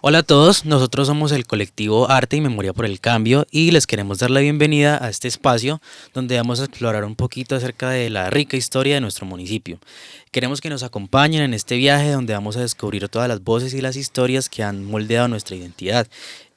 Hola a todos, nosotros somos el colectivo Arte y Memoria por el Cambio y les queremos dar la bienvenida a este espacio donde vamos a explorar un poquito acerca de la rica historia de nuestro municipio. Queremos que nos acompañen en este viaje donde vamos a descubrir todas las voces y las historias que han moldeado nuestra identidad.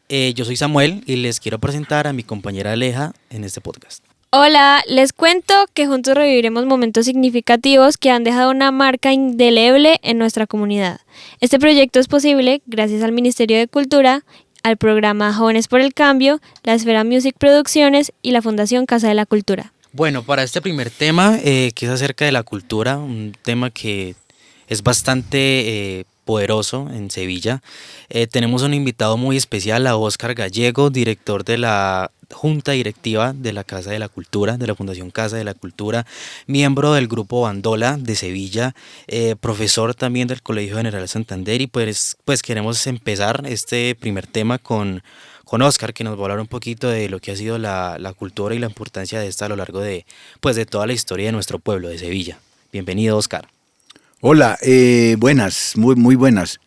Yo soy Samuel y les quiero presentar a mi compañera Aleja en este podcast. Hola, les cuento que juntos reviviremos momentos significativos que han dejado una marca indeleble en nuestra comunidad. Este proyecto es posible gracias al Ministerio de Cultura, al programa Jóvenes por el Cambio, la Esfera Music Producciones y la Fundación Casa de la Cultura. Bueno, para este primer tema, que es acerca de la cultura, un tema que es bastante poderoso en Sevilla, tenemos un invitado muy especial, a Óscar Gallego, director de la Junta Directiva de la Casa de la Cultura, de la Fundación Casa de la Cultura, miembro del Grupo Bandola de Sevilla, profesor también del Colegio General Santander y pues queremos empezar este primer tema con Óscar, que nos va a hablar un poquito de lo que ha sido la cultura y la importancia de esta a lo largo de toda la historia de nuestro pueblo, de Sevilla. Bienvenido, Óscar. Hola, buenas, muy buenas.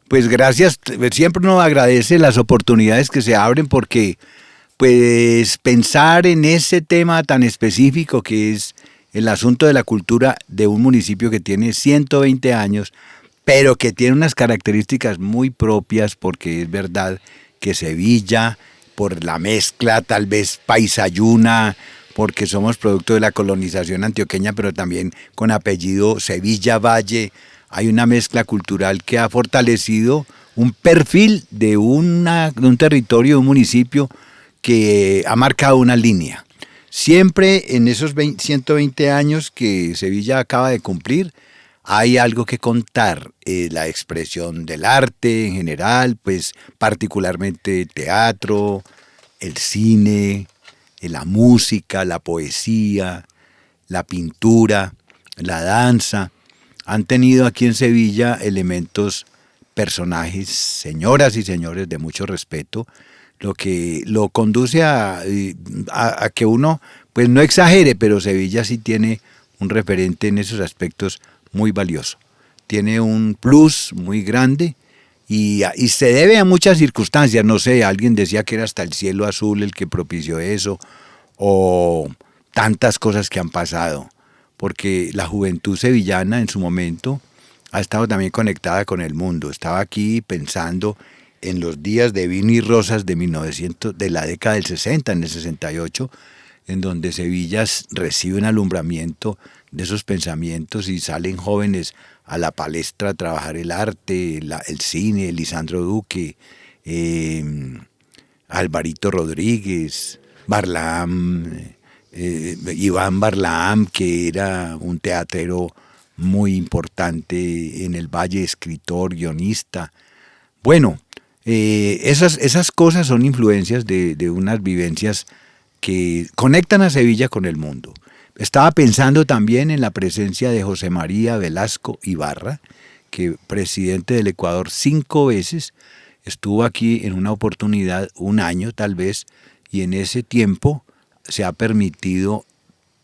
Pues gracias, siempre uno agradece las oportunidades que se abren porque pues pensar en ese tema tan específico que es el asunto de la cultura de un municipio que tiene 120 años, pero que tiene unas características muy propias porque es verdad que Sevilla, por la mezcla tal vez paisayuna, porque somos producto de la colonización antioqueña, pero también con apellido Sevilla Valle, hay una mezcla cultural que ha fortalecido un perfil de un territorio, de un municipio que ha marcado una línea. Siempre en esos 120 años que Sevilla acaba de cumplir, hay algo que contar, la expresión del arte en general, pues particularmente el teatro, el cine, la música, la poesía, la pintura, la danza. Han tenido aquí en Sevilla elementos, personajes, señoras y señores de mucho respeto, lo que lo conduce a que uno pues no exagere, pero Sevilla sí tiene un referente en esos aspectos muy valioso. Tiene un plus muy grande y se debe a muchas circunstancias. No sé, alguien decía que era hasta el cielo azul el que propició eso, o tantas cosas que han pasado, porque la juventud sevillana en su momento ha estado también conectada con el mundo. Estaba aquí pensando en los días de vino y rosas de 1900, de la década del 60, en el 68, en donde Sevilla recibe un alumbramiento de esos pensamientos y salen jóvenes a la palestra a trabajar el arte, el cine, Lisandro Duque, Alvarito Rodríguez, Barlaam, Iván Barlaam, que era un teatrero muy importante en el Valle, escritor, guionista. Bueno, esas cosas son influencias de unas vivencias que conectan a Sevilla con el mundo. Estaba pensando también en la presencia de José María Velasco Ibarra, que presidente del Ecuador 5 veces, estuvo aquí en una oportunidad, un año tal vez, y en ese tiempo se ha permitido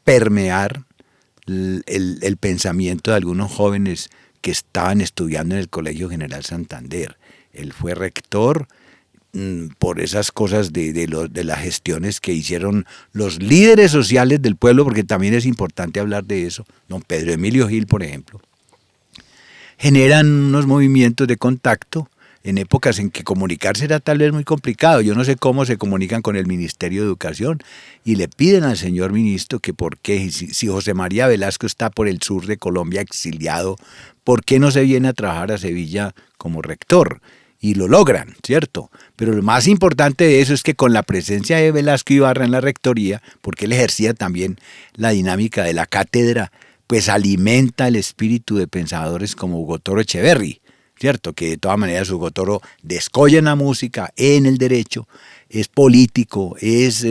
permear el pensamiento de algunos jóvenes que estaban estudiando en el Colegio General Santander. Él fue rector por esas cosas de las gestiones que hicieron los líderes sociales del pueblo, porque también es importante hablar de eso. Don Pedro Emilio Gil, por ejemplo, generan unos movimientos de contacto en épocas en que comunicarse era tal vez muy complicado. Yo no sé cómo se comunican con el Ministerio de Educación y le piden al señor ministro que por qué, si José María Velasco está por el sur de Colombia exiliado, ¿por qué no se viene a trabajar a Sevilla como rector? Y lo logran, ¿cierto? Pero lo más importante de eso es que con la presencia de Velasco Ibarra en la rectoría, porque él ejercía también la dinámica de la cátedra, pues alimenta el espíritu de pensadores como Hugo Toro Echeverry, ¿cierto? Que de todas maneras Hugo Toro descolla en la música, en el derecho, es político, es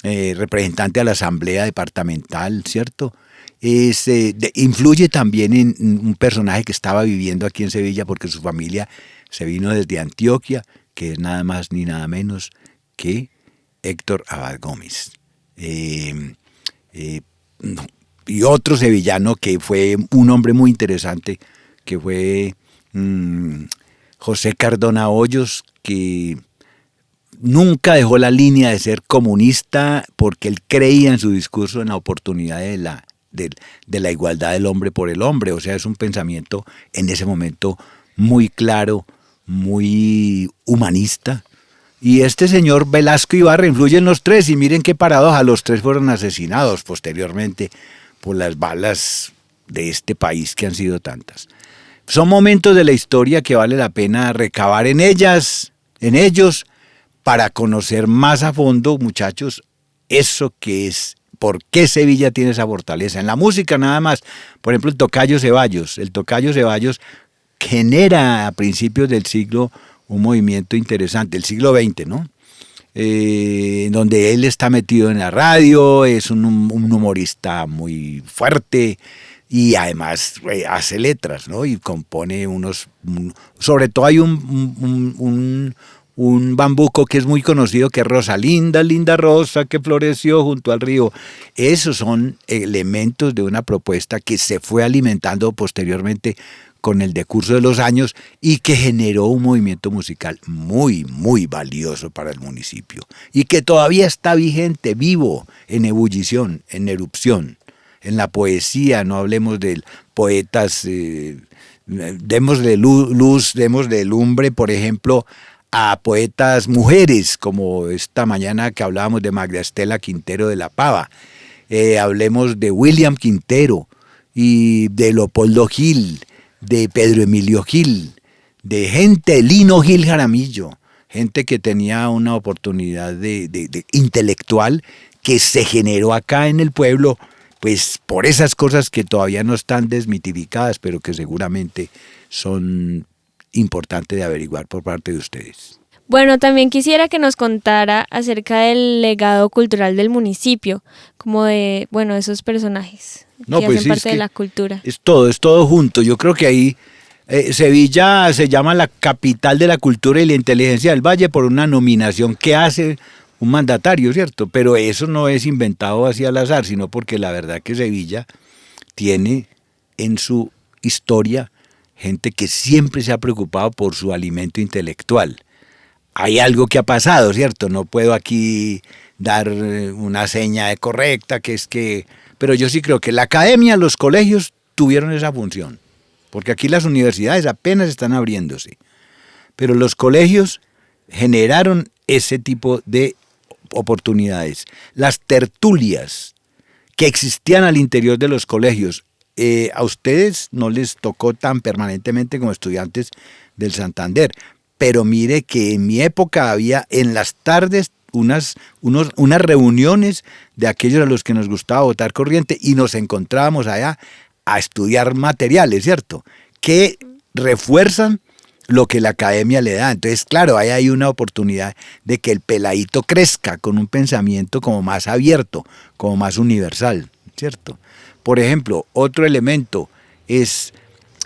representante a la asamblea departamental, ¿cierto? Influye también en un personaje que estaba viviendo aquí en Sevilla porque su familia se vino desde Antioquia, que es nada más ni nada menos que Héctor Abad Gómez. Y otro sevillano que fue un hombre muy interesante, que fue José Cardona Hoyos, que nunca dejó la línea de ser comunista porque él creía en su discurso en la oportunidad de la igualdad del hombre por el hombre. O sea, es un pensamiento en ese momento muy claro, muy humanista. Y este señor Velasco Ibarra influye en los tres, y miren qué paradoja, los tres fueron asesinados posteriormente por las balas de este país que han sido tantas. Son momentos de la historia que vale la pena recabar en ellos, para conocer más a fondo, muchachos, eso que es, por qué Sevilla tiene esa fortaleza. En la música nada más, por ejemplo, el Tocayo Ceballos genera a principios del siglo un movimiento interesante, el siglo XX, ¿no? Donde él está metido en la radio, es un humorista muy fuerte y además hace letras, ¿no? Y compone sobre todo hay un bambuco que es muy conocido, que es Rosalinda, linda rosa que floreció junto al río. Esos son elementos de una propuesta que se fue alimentando posteriormente con el decurso de los años y que generó un movimiento musical muy, muy valioso para el municipio y que todavía está vigente, vivo, en ebullición, en erupción. En la poesía, no hablemos de poetas, démosle luz, démosle lumbre, por ejemplo, a poetas mujeres, como esta mañana que hablábamos de Magda Estela Quintero de la Pava. Hablemos de William Quintero y de Leopoldo Gil, de Pedro Emilio Gil, de gente, Lino Gil Jaramillo, gente que tenía una oportunidad de intelectual que se generó acá en el pueblo, pues por esas cosas que todavía no están desmitificadas, pero que seguramente son importantes de averiguar por parte de ustedes. Bueno, también quisiera que nos contara acerca del legado cultural del municipio, como de, esos personajes que hacen parte de la cultura. Es todo junto. Yo creo que ahí Sevilla se llama la capital de la cultura y la inteligencia del Valle por una nominación que hace un mandatario, ¿cierto? Pero eso no es inventado así al azar, sino porque la verdad que Sevilla tiene en su historia gente que siempre se ha preocupado por su alimento intelectual. Hay algo que ha pasado, ¿cierto? No puedo aquí dar una seña correcta, pero yo sí creo que la academia, los colegios tuvieron esa función, porque aquí las universidades apenas están abriéndose, pero los colegios generaron ese tipo de oportunidades. Las tertulias que existían al interior de los colegios, a ustedes no les tocó tan permanentemente como estudiantes del Santander, pero mire que en mi época había en las tardes unas reuniones de aquellos a los que nos gustaba votar corriente y nos encontrábamos allá a estudiar materiales, ¿cierto? Que refuerzan lo que la academia le da. Entonces, claro, ahí hay una oportunidad de que el peladito crezca con un pensamiento como más abierto, como más universal, ¿cierto? Por ejemplo, otro elemento es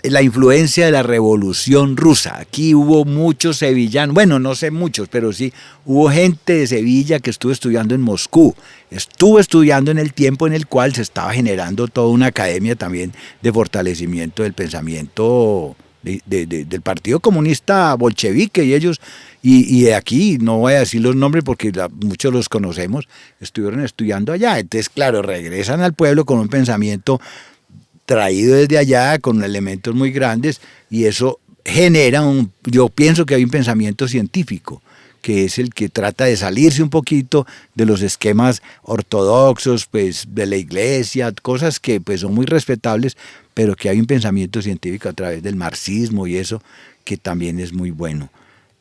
la influencia de la Revolución Rusa. Aquí hubo muchos sevillanos, bueno, no sé muchos, pero sí hubo gente de Sevilla que estuvo estudiando en Moscú, estuvo estudiando en el tiempo en el cual se estaba generando toda una academia también de fortalecimiento del pensamiento del Partido Comunista Bolchevique y ellos, y de aquí, no voy a decir los nombres porque muchos los conocemos, estuvieron estudiando allá. Entonces, claro, regresan al pueblo con un pensamiento traído desde allá, con elementos muy grandes, y eso genera yo pienso que hay un pensamiento científico, que es el que trata de salirse un poquito de los esquemas ortodoxos, pues, de la iglesia, cosas que pues son muy respetables, pero que hay un pensamiento científico a través del marxismo y eso, que también es muy bueno.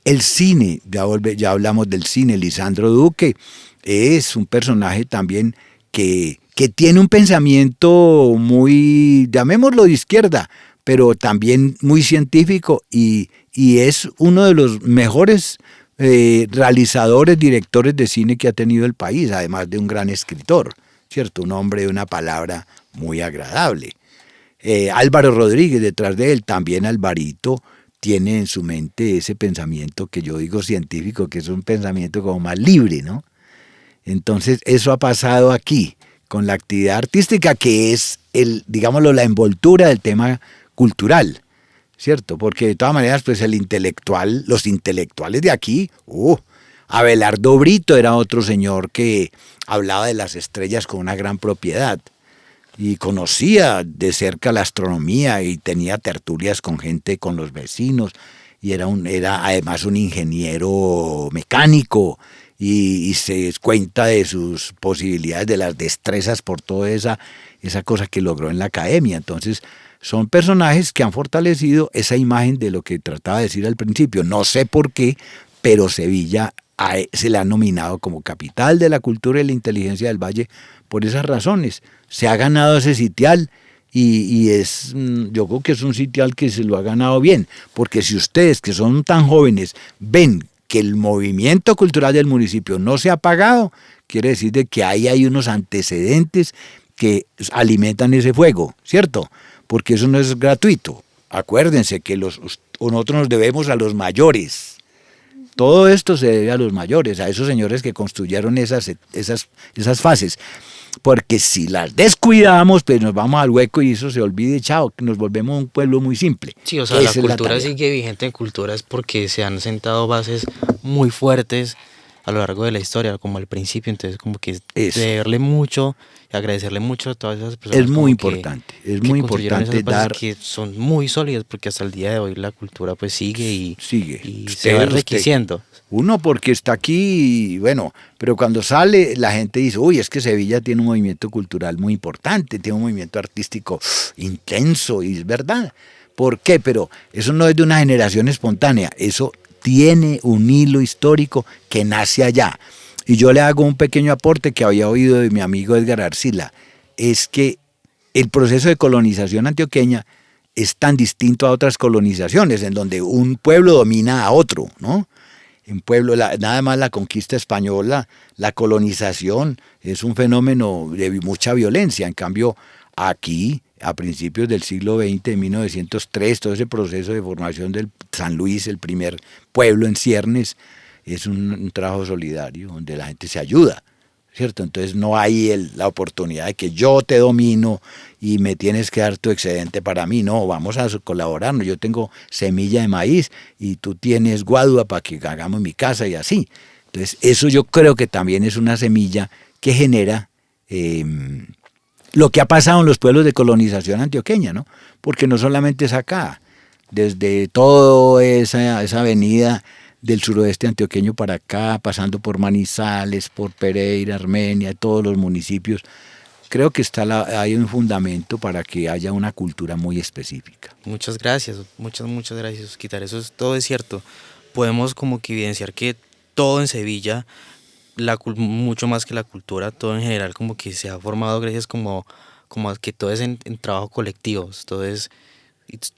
El cine, ya hablamos del cine, Lisandro Duque es un personaje también que tiene un pensamiento muy, llamémoslo de izquierda, pero también muy científico y es uno de los mejores realizadores, directores de cine que ha tenido el país, además de un gran escritor, ¿cierto? Un hombre de una palabra muy agradable. Álvaro Rodríguez, detrás de él, también Alvarito, tiene en su mente ese pensamiento que yo digo científico, que es un pensamiento como más libre, ¿no? Entonces, eso ha pasado aquí, con la actividad artística, que es, digámoslo, la envoltura del tema cultural. ¿cierto? Porque de todas maneras, pues los intelectuales de aquí, Abelardo Brito era otro señor que hablaba de las estrellas con una gran propiedad y conocía de cerca la astronomía y tenía tertulias con gente, con los vecinos, y era además un ingeniero mecánico y se cuenta de sus posibilidades, de las destrezas por toda esa cosa que logró en la academia. Entonces, son personajes que han fortalecido esa imagen de lo que trataba de decir al principio. No sé por qué, pero Sevilla se le ha nominado como capital de la cultura y la inteligencia del Valle por esas razones. Se ha ganado ese sitial y yo creo que es un sitial que se lo ha ganado bien, porque si ustedes que son tan jóvenes ven que el movimiento cultural del municipio no se ha apagado, quiere decir de que ahí hay unos antecedentes que alimentan ese fuego, ¿cierto? Porque eso no es gratuito. Acuérdense que nosotros nos debemos a los mayores. Todo esto se debe a los mayores, a esos señores que construyeron esas fases. Porque si las descuidamos, pues nos vamos al hueco y eso se olvide, chao, nos volvemos un pueblo muy simple. Sí, o sea, la cultura sigue vigente en cultura es porque se han sentado bases muy fuertes a lo largo de la historia, como al principio, entonces como que deberle mucho y agradecerle mucho a todas esas personas. Es muy importante, dar que son muy sólidas, porque hasta el día de hoy la cultura pues sigue y se va enriqueciendo. Uno porque está aquí, bueno, pero cuando sale la gente dice, uy, es que Sevilla tiene un movimiento cultural muy importante, tiene un movimiento artístico intenso, y es verdad. ¿Por qué? Pero eso no es de una generación espontánea, eso tiene un hilo histórico que nace allá. Y yo le hago un pequeño aporte que había oído de mi amigo Edgar Arcila, es que el proceso de colonización antioqueña es tan distinto a otras colonizaciones, en donde un pueblo domina a otro, ¿no? En pueblo, nada más la conquista española, la colonización es un fenómeno de mucha violencia. En cambio, aquí, a principios del siglo XX, en 1903, todo ese proceso de formación del San Luis, el primer pueblo en ciernes, es un trabajo solidario donde la gente se ayuda, ¿cierto? Entonces no hay la oportunidad de que yo te domino y me tienes que dar tu excedente para mí. No, vamos a colaborarnos. Yo tengo semilla de maíz y tú tienes guadua para que hagamos mi casa y así. Entonces eso yo creo que también es una semilla que genera lo que ha pasado en los pueblos de colonización antioqueña, ¿no? Porque no solamente es acá, desde toda esa avenida del suroeste antioqueño para acá, pasando por Manizales, por Pereira, Armenia, todos los municipios, creo que hay un fundamento para que haya una cultura muy específica. Muchas gracias, muchas gracias, Osquitar. Todo es cierto. Podemos como que evidenciar que todo en Sevilla, mucho más que la cultura, todo en general como que se ha formado gracias como a que todo es en trabajo colectivo, todo es,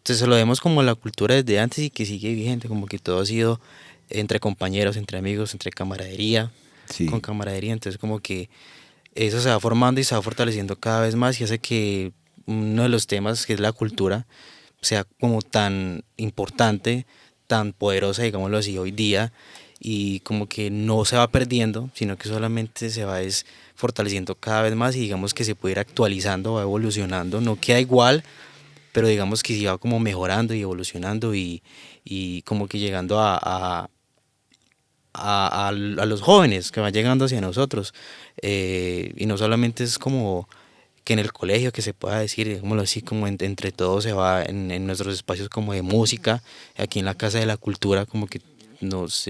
se lo vemos como la cultura desde antes y que sigue vigente, como que todo ha sido entre compañeros, entre amigos, entre camaradería, sí. Con camaradería, entonces como que eso se va formando y se va fortaleciendo cada vez más y hace que uno de los temas, que es la cultura, sea como tan importante, tan poderosa, digámoslo así, hoy día, y como que no se va perdiendo, sino que solamente se va fortaleciendo cada vez más y digamos que se puede ir actualizando, va evolucionando, no queda igual, pero digamos que sí va como mejorando y evolucionando y como que llegando a los jóvenes que van llegando hacia nosotros, y no solamente es como que en el colegio que se pueda decir, digámoslo así, como entre todos se va en nuestros espacios como de música, aquí en la Casa de la Cultura como que nos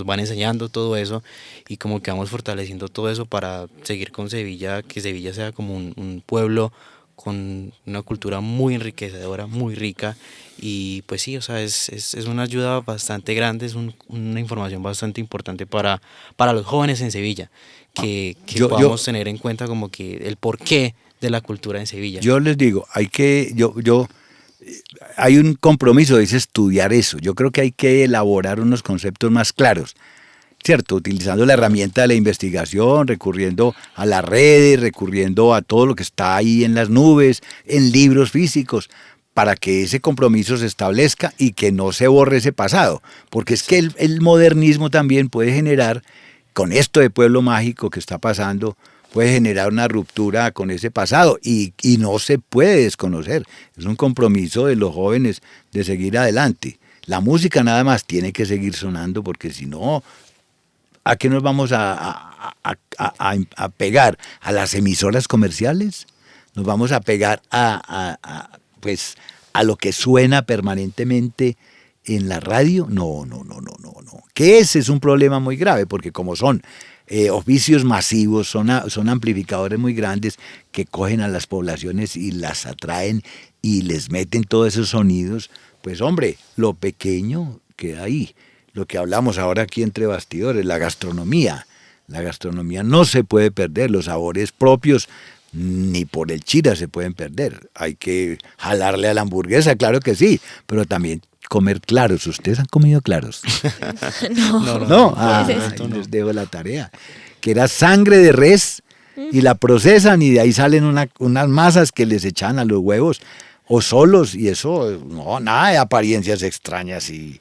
van enseñando todo eso y como que vamos fortaleciendo todo eso para seguir con Sevilla, que Sevilla sea como un pueblo con una cultura muy enriquecedora, muy rica y pues sí, o sea, es una ayuda bastante grande, es una información bastante importante para los jóvenes en Sevilla, que podamos tener en cuenta como que el porqué de la cultura en Sevilla. Yo les digo, hay un compromiso, es estudiar eso. Yo creo que hay que elaborar unos conceptos más claros, ¿cierto? Utilizando la herramienta de la investigación, recurriendo a las redes, recurriendo a todo lo que está ahí en las nubes, en libros físicos, para que ese compromiso se establezca y que no se borre ese pasado. Porque es que el modernismo también puede generar, con esto de pueblo mágico que está pasando, puede generar una ruptura con ese pasado y no se puede desconocer. Es un compromiso de los jóvenes de seguir adelante. La música nada más tiene que seguir sonando porque si no, ¿a qué nos vamos a pegar? ¿A las emisoras comerciales? ¿Nos vamos a pegar pues, a lo que suena permanentemente en la radio? No. Que ese es un problema muy grave porque como son oficios masivos, son amplificadores muy grandes que cogen a las poblaciones y las atraen y les meten todos esos sonidos, pues hombre, lo pequeño queda ahí. Lo que hablamos ahora aquí entre bastidores, la gastronomía. La gastronomía no se puede perder, los sabores propios ni por el chira se pueden perder. Hay que jalarle a la hamburguesa, claro que sí, pero también comer claros. ¿Ustedes han comido claros? No. Les dejo la tarea. Que era sangre de res y la procesan y de ahí salen unas masas que les echan a los huevos o solos y eso, no, nada de apariencias extrañas y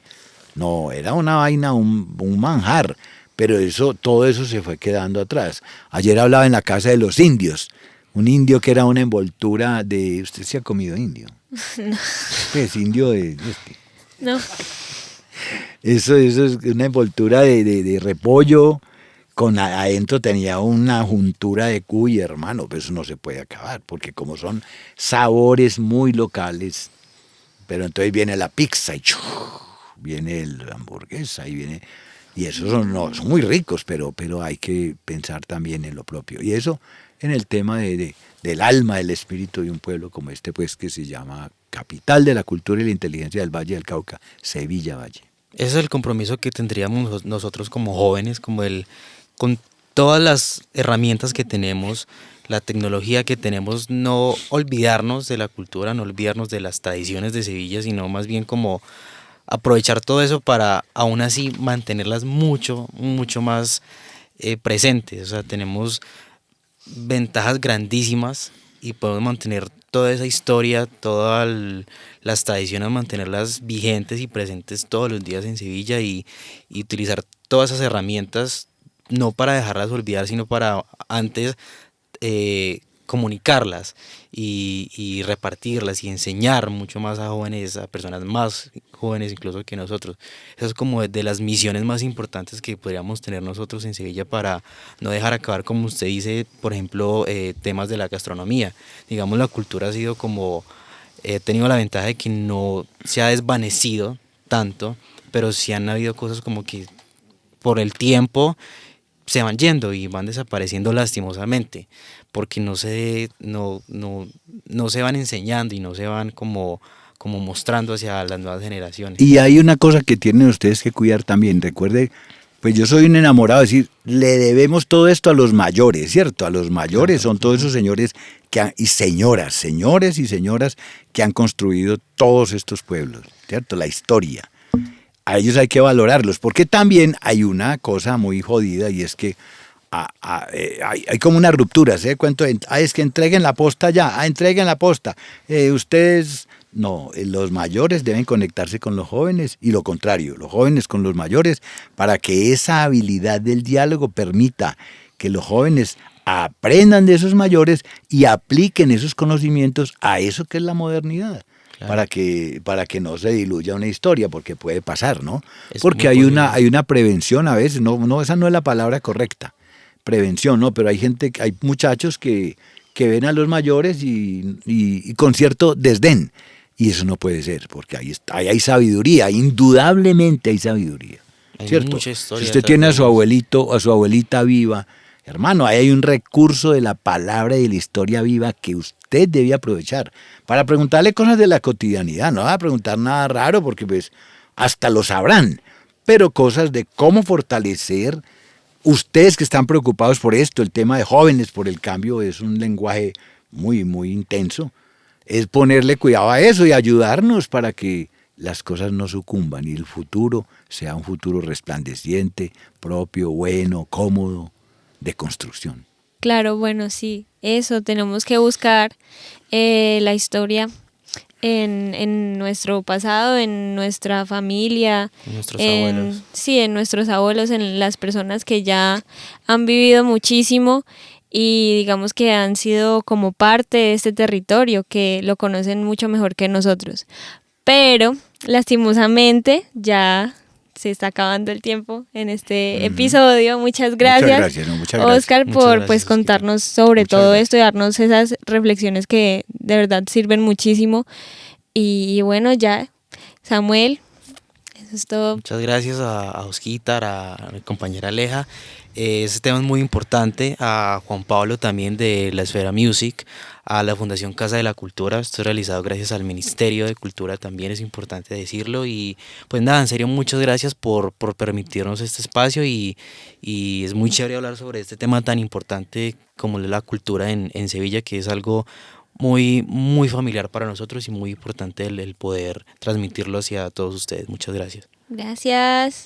no, era una vaina, un manjar, pero todo eso se fue quedando atrás. Ayer hablaba en la casa de los indios, un indio que era una envoltura de... ¿Usted se ha comido indio? No. Es indio de... No. Eso es una envoltura de repollo, con adentro tenía una juntura de cuy, hermano, pero eso no se puede acabar, porque como son sabores muy locales, pero entonces viene la pizza y viene la hamburguesa y viene... Y esos son muy ricos, pero hay que pensar también en lo propio. Y eso en el tema del alma, del espíritu de un pueblo como este, pues que se llama capital de la cultura y la inteligencia del Valle del Cauca, Sevilla Valle. Ese es el compromiso que tendríamos nosotros como jóvenes, con todas las herramientas que tenemos, la tecnología que tenemos, no olvidarnos de la cultura, no olvidarnos de las tradiciones de Sevilla, sino más bien como aprovechar todo eso para aún así mantenerlas mucho más presentes. O sea, tenemos ventajas grandísimas y podemos mantener toda esa historia, todas las tradiciones, mantenerlas vigentes y presentes todos los días en Sevilla y utilizar todas esas herramientas, no para dejarlas olvidar, sino para antes comunicarlas y repartirlas y enseñar mucho más a jóvenes, a personas más jóvenes incluso que nosotros. Eso es como de las misiones más importantes que podríamos tener nosotros en Sevilla para no dejar acabar, como usted dice, por ejemplo, temas de la gastronomía. Digamos, la cultura ha sido como, tenido la ventaja de que no se ha desvanecido tanto, pero sí han habido cosas como que por el tiempo se van yendo y van desapareciendo lastimosamente, porque no se van enseñando y no se van como mostrando hacia las nuevas generaciones. Y hay una cosa que tienen ustedes que cuidar también. Recuerde, pues yo soy un enamorado de decir, le debemos todo esto a los mayores, ¿cierto? A los mayores son todos esos señores y señoras que han construido todos estos pueblos, ¿cierto? La historia. A ellos hay que valorarlos, porque también hay una cosa muy jodida y es que hay como una ruptura, ¿se da cuenta? Es que entreguen la posta ya, entreguen la posta. Ustedes, no, los mayores deben conectarse con los jóvenes y lo contrario, los jóvenes con los mayores, para que esa habilidad del diálogo permita que los jóvenes aprendan de esos mayores y apliquen esos conocimientos a eso que es la modernidad. Claro. Para que no se diluya una historia, porque puede pasar, ¿no? Porque hay una prevención a veces, no, esa no es la palabra correcta, prevención, ¿no? Pero hay muchachos que ven a los mayores y con cierto desdén, y eso no puede ser, porque ahí hay sabiduría, indudablemente hay sabiduría, ¿cierto? Mucha historia. Si usted tiene a su abuelito o a su abuelita viva, hermano, ahí hay un recurso de la palabra y de la historia viva que usted debe aprovechar para preguntarle cosas de la cotidianidad. No va a preguntar nada raro porque pues hasta lo sabrán, pero cosas de cómo fortalecer. Ustedes que están preocupados por esto, el tema de jóvenes por el cambio es un lenguaje muy, muy intenso. Es ponerle cuidado a eso y ayudarnos para que las cosas no sucumban y el futuro sea un futuro resplandeciente, propio, bueno, cómodo, de construcción. Claro, bueno, sí, eso, tenemos que buscar la historia en nuestro pasado, en nuestra familia, nuestros abuelos. Sí, en nuestros abuelos, en las personas que ya han vivido muchísimo y digamos que han sido como parte de este territorio, que lo conocen mucho mejor que nosotros. Pero lastimosamente ya se está acabando el tiempo en este episodio. Muchas gracias, Muchas gracias, no, muchas gracias. Oscar, Muchas por gracias, pues Oscar. contarnos sobre Muchas todo gracias. esto y darnos esas reflexiones que de verdad sirven muchísimo. Y bueno, ya, Samuel, eso es todo. Muchas gracias a Osquitar, a mi compañera Aleja. Este tema es muy importante. A Juan Pablo también de la Esfera Music, a la Fundación Casa de la Cultura. Esto es realizado gracias al Ministerio de Cultura, también es importante decirlo. Y pues nada, en serio, muchas gracias por permitirnos este espacio y es muy chévere hablar sobre este tema tan importante como es la cultura en Sevilla, que es algo muy familiar para nosotros y muy importante el poder transmitirlo hacia todos ustedes. Muchas gracias. Gracias.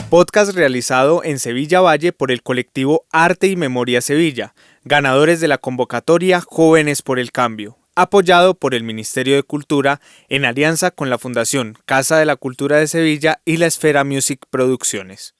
Podcast realizado en Sevilla Valle por el colectivo Arte y Memoria Sevilla, ganadores de la convocatoria Jóvenes por el Cambio, apoyado por el Ministerio de Cultura en alianza con la Fundación Casa de la Cultura de Sevilla y la Esfera Music Producciones.